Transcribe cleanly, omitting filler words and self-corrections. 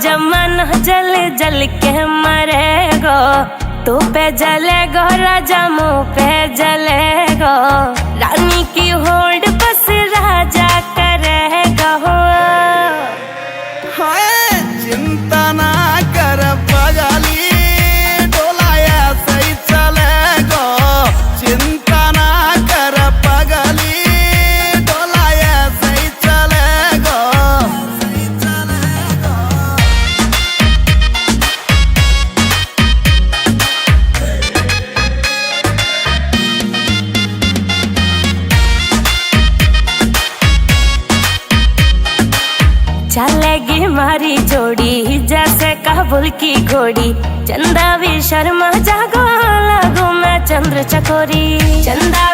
जमाना जल जल के मरेगो, तू पे जलेगो राजा मुँह पे जलेगो। रानी की होड़ बस राजा करेगा हो। चिंता ना कर पगली, डोलाया सही चलेगो। चिंता ना कर पगली, डोलाया सही चलेगो। चलेगी मारी जोड़ी जैसे काबुल की घोड़ी। चंदा भी शर्मा जागो, लगू मैं चंद्र चकोरी। चंदा